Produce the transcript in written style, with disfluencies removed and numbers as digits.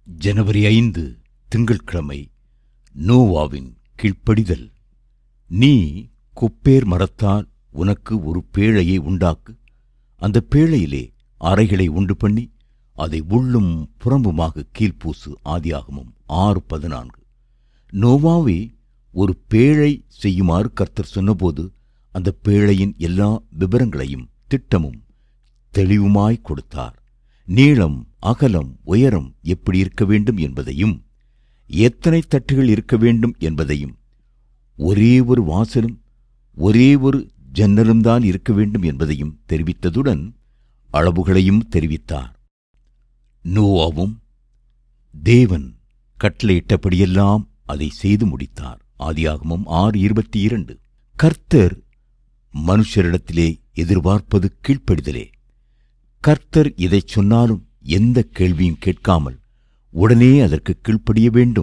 ஜனவரி 5 திங்கட்கிழமை. நோவாவின் கீழ்ப்படிதல். நீ கொப்பேர் மரத்தால் உனக்கு ஒரு பேழையை உண்டாக்கு. அந்த பேழையிலே அறைகளை உண்டு பண்ணி அதை உள்ளும் புறம்புமாக கீழ்ப்பூசு. ஆதியாகமம் 6:14. நோவாவே ஒரு பேழை செய்யுமாறு கர்த்தர் சொன்னபோது அந்த பேழையின் எல்லா விபரங்களையும் திட்டமும் தெளிவுமாய் கொடுத்தார். நீளம், அகலம், உயரம் எப்படி இருக்க வேண்டும் என்பதையும், எத்தனை தட்டுகள் இருக்க வேண்டும் என்பதையும், ஒரே ஒரு வாசலும் ஒரே ஒரு ஜன்னலும் தான் இருக்க வேண்டும் என்பதையும் தெரிவித்ததுடன் அளவுகளையும் தெரிவித்தார். நோவாவும் தேவன் கட்டளையிட்டபடியெல்லாம் அதை செய்து முடித்தார். ஆதியாகமம் 6:22. கர்த்தர் மனுஷரிடத்திலே எதிர்பார்ப்பது கீழ்ப்படிதலே. கர்த்தர் இதைச் சொன்னாலும் எந்த கேள்வியும் கேட்காமல் உடனே அதற்கு கீழ்ப்படிய வேண்டும்.